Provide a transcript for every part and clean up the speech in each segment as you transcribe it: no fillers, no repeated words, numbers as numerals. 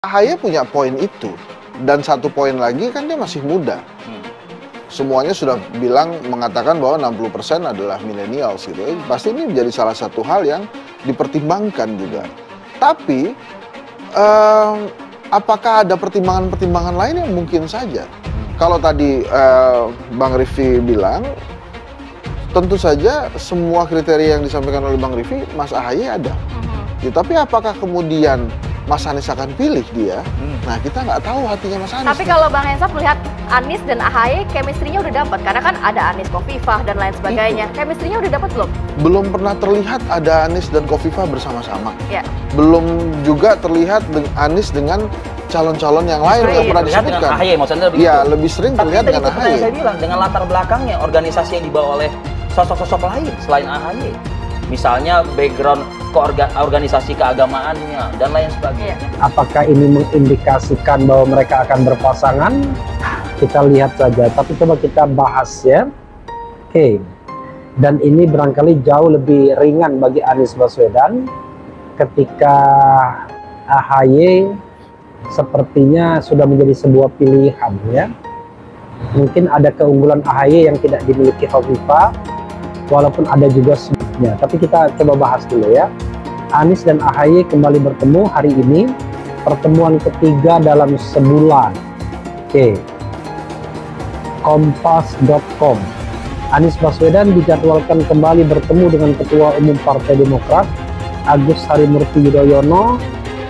AHY punya poin itu, dan satu poin lagi kan dia masih muda. Semuanya sudah mengatakan bahwa 60% adalah millennials gitu. Pasti ini menjadi salah satu hal yang dipertimbangkan juga. Tapi apakah ada pertimbangan-pertimbangan lain yang mungkin saja? Kalau tadi Bang Rify bilang, tentu saja semua kriteria yang disampaikan oleh Bang Rify, Mas AHY ada. Ya, tapi apakah kemudian Mas Anies akan pilih dia? Nah, kita nggak tahu hatinya Mas Anies. Tapi kalau Bang Hensat melihat Anies dan AHY, chemistry-nya udah dapat. Karena kan ada Anies Khofifah dan lain sebagainya. Chemistry-nya udah dapat belum? Belum pernah terlihat ada Anies dan Khofifah bersama-sama. Ya. Belum juga terlihat Anies dengan calon-calon yang lain yang pernah disebutkan. AHY, maksudnya begitu. Iya, lebih sering terlihat dengan AHY. Saya bilang, dengan latar belakangnya, organisasi yang dibawa oleh sosok-sosok lain selain AHY. Misalnya background organisasi keagamaannya dan lain sebagainya. Apakah ini mengindikasikan bahwa mereka akan berpasangan? Kita lihat saja, tapi coba kita bahas ya. Oke. Dan ini barangkali jauh lebih ringan bagi Anies Baswedan ketika AHY sepertinya sudah menjadi sebuah pilihan ya. Mungkin ada keunggulan AHY yang tidak dimiliki Khofifah, walaupun ada juga sebabnya. Tapi kita coba bahas dulu ya. Anies dan AHY kembali bertemu hari ini, pertemuan ketiga dalam sebulan. Oke. Kompas.com. Anies Baswedan dijadwalkan kembali bertemu dengan Ketua Umum Partai Demokrat Agus Harimurti Yudhoyono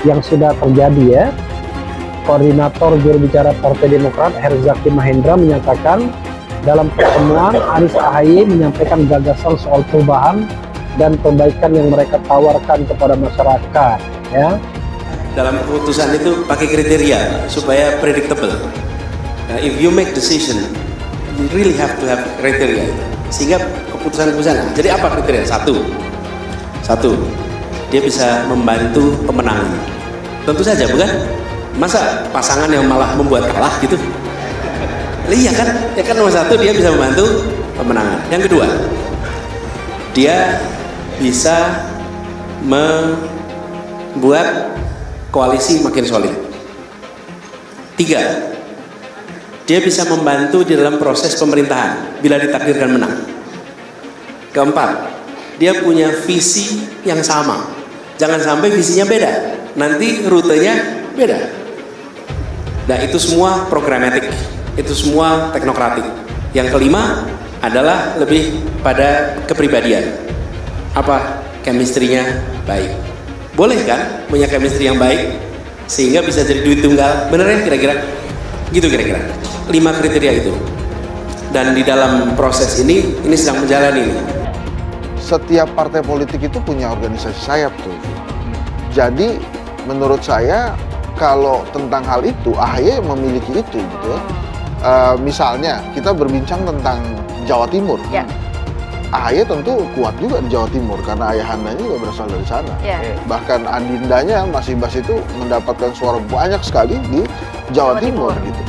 yang sudah terjadi ya. Koordinator juru bicara Partai Demokrat Herzaki Mahendra menyatakan dalam pertemuan Anies AHY menyampaikan gagasan soal perubahan dan perbaikan yang mereka tawarkan kepada masyarakat ya. Dalam keputusan itu pakai kriteria supaya predictable. If you make decision, you really have to have kriteria sehingga keputusan-keputusan. Jadi apa kriteria? Satu, dia bisa membantu pemenangan. Tentu saja, bukan? Masa pasangan yang malah membuat kalah gitu? Iya kan? Ya kan nomor satu dia bisa membantu pemenangan. Yang kedua, dia bisa membuat koalisi makin solid. Tiga, dia bisa membantu di dalam proses pemerintahan bila ditakdirkan menang. Keempat, dia punya visi yang sama. Jangan sampai visinya beda, nanti rutenya beda. Nah, itu semua programatik, itu semua teknokratik. Yang kelima adalah lebih pada kepribadian. Apa? Chemistry-nya baik. Boleh kan punya chemistry yang baik sehingga bisa jadi duit tunggal? Bener ya kira-kira? Gitu kira-kira. 5 kriteria itu. Dan di dalam proses ini sedang menjalani. Setiap partai politik itu punya organisasi sayap tuh. Jadi menurut saya kalau tentang hal itu AHY memiliki itu gitu ya. Misalnya kita berbincang tentang Jawa Timur. Ya. AHY tentu kuat juga di Jawa Timur karena ayahandanya juga berasal dari sana. Ya. Bahkan adindanya Mas Ibas itu mendapatkan suara banyak sekali di Jawa Timur gitu.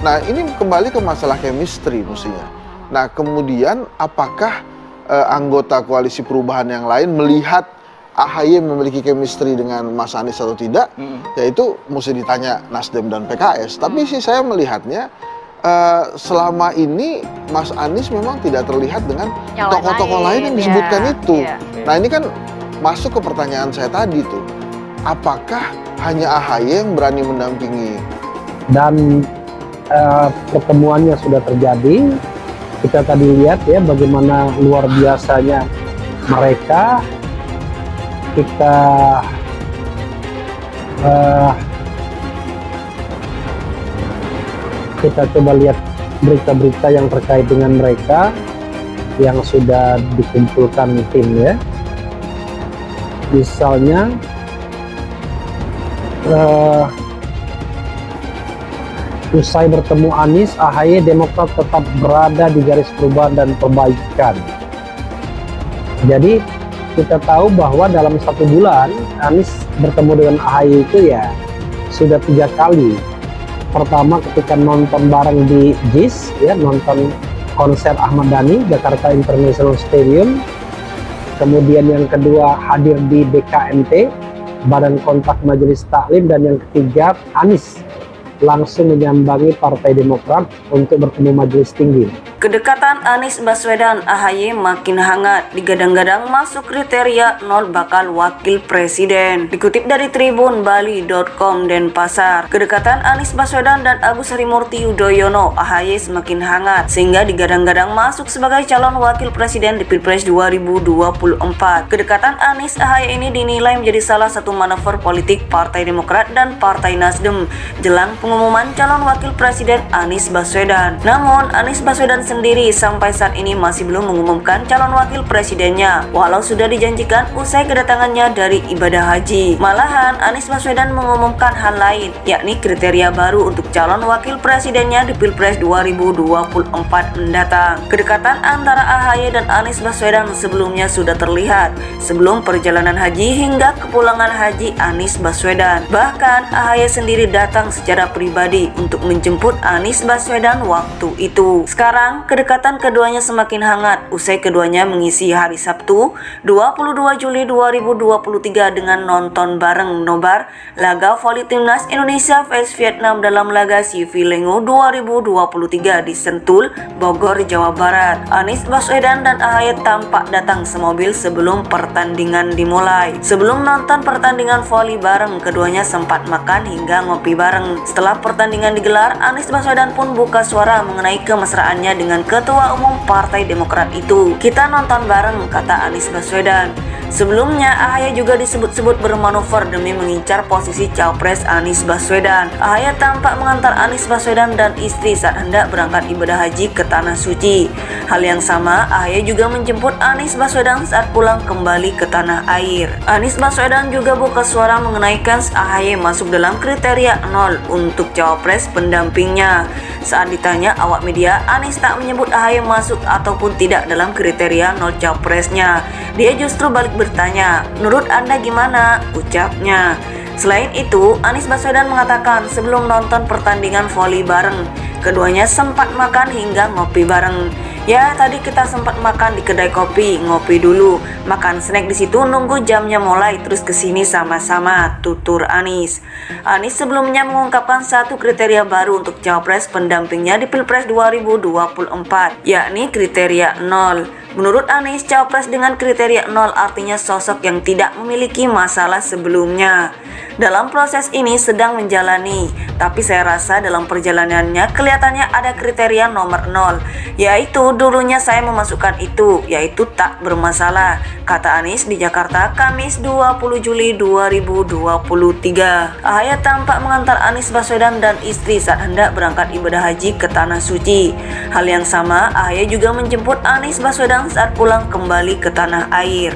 Nah, ini kembali ke masalah chemistry mestinya. Nah, kemudian apakah anggota koalisi perubahan yang lain melihat AHY memiliki chemistry dengan Mas Anies atau tidak? Yaitu mesti ditanya Nasdem dan PKS. Tapi sih saya melihatnya selama ini Mas Anies memang tidak terlihat dengan tokoh-tokoh lain yang disebutkan itu. Nah, ini kan masuk ke pertanyaan saya tadi tuh. Apakah hanya AHY yang berani mendampingi? Dan pertemuannya sudah terjadi. Kita tadi lihat ya bagaimana luar biasanya mereka. Kita coba lihat berita-berita yang terkait dengan mereka yang sudah dikumpulkan tim ya. Misalnya usai bertemu Anies, AHY Demokrat tetap berada di garis perubahan dan perbaikan. Jadi kita tahu bahwa dalam 1 bulan Anies bertemu dengan AHY itu ya sudah 3 kali. Pertama ketika nonton bareng di JIS ya, nonton konser Ahmad Dhani Jakarta International Stadium. Kemudian yang kedua hadir di BKMT Badan Kontak Majelis Taklim, dan yang ketiga Anies langsung menyambangi Partai Demokrat untuk bertemu majelis tinggi. Kedekatan Anies Baswedan AHY makin hangat, digadang-gadang masuk kriteria 0 bakal wakil presiden. Dikutip dari Tribun Bali.com Denpasar, kedekatan Anies Baswedan dan Agus Harimurti Yudhoyono AHY semakin hangat sehingga digadang-gadang masuk sebagai calon wakil presiden di Pilpres 2024. Kedekatan Anies AHY ini dinilai menjadi salah satu manuver politik Partai Demokrat dan Partai Nasdem jelang pengumuman calon wakil presiden Anies Baswedan. Namun Anies Baswedan sendiri sampai saat ini masih belum mengumumkan calon wakil presidennya, walau sudah dijanjikan usai kedatangannya dari ibadah haji. Malahan Anies Baswedan mengumumkan hal lain, yakni kriteria baru untuk calon wakil presidennya di Pilpres 2024 mendatang. Kedekatan antara AHY dan Anies Baswedan sebelumnya sudah terlihat sebelum perjalanan haji hingga kepulangan haji Anies Baswedan. Bahkan AHY sendiri datang secara pribadi untuk menjemput Anies Baswedan waktu itu. Sekarang kedekatan keduanya semakin hangat usai keduanya mengisi hari Sabtu 22 Juli 2023 dengan nonton bareng nobar laga voli timnas Indonesia vs Vietnam dalam laga Civilengo 2023 di Sentul, Bogor, Jawa Barat. Anies Baswedan dan AHY tampak datang semobil sebelum pertandingan dimulai. Sebelum nonton pertandingan voli bareng, keduanya sempat makan hingga ngopi bareng. Setelah pertandingan digelar, Anies Baswedan pun buka suara mengenai kemesraannya dengan Ketua Umum Partai Demokrat itu. "Kita nonton bareng," kata Anies Baswedan. Sebelumnya AHY juga disebut-sebut bermanuver demi mengincar posisi Cawapres Anies Baswedan. AHY tampak mengantar Anies Baswedan dan istri saat hendak berangkat ibadah haji ke Tanah Suci. Hal yang sama AHY juga menjemput Anies Baswedan saat pulang kembali ke tanah air. Anies Baswedan juga buka suara mengenai kans AHY masuk dalam kriteria 0 untuk Cawapres pendampingnya. Saat ditanya awak media, Anies tak menyebut AHY masuk ataupun tidak dalam kriteria 0 capresnya. Dia justru balik bertanya, "Menurut Anda gimana?" ucapnya. Selain itu, Anies Baswedan mengatakan sebelum nonton pertandingan voli bareng, keduanya sempat makan hingga ngopi bareng. "Ya, tadi kita sempat makan di kedai kopi, ngopi dulu, makan snack di situ nunggu jamnya mulai, terus kesini sama-sama," tutur Anies. Anies sebelumnya mengungkapkan satu kriteria baru untuk Cawapres pendampingnya di Pilpres 2024, yakni kriteria 0. Menurut Anies, Cawapres dengan kriteria 0 artinya sosok yang tidak memiliki masalah sebelumnya. Dalam proses ini sedang menjalani, tapi saya rasa dalam perjalanannya kelihatannya ada kriteria nomor 0, yaitu dulunya saya memasukkan itu, yaitu tak bermasalah, kata Anies di Jakarta, Kamis 20 Juli 2023. AHY tampak mengantar Anies Baswedan dan istri saat hendak berangkat ibadah haji ke Tanah Suci. Hal yang sama, AHY juga menjemput Anies Baswedan saat pulang kembali ke tanah air.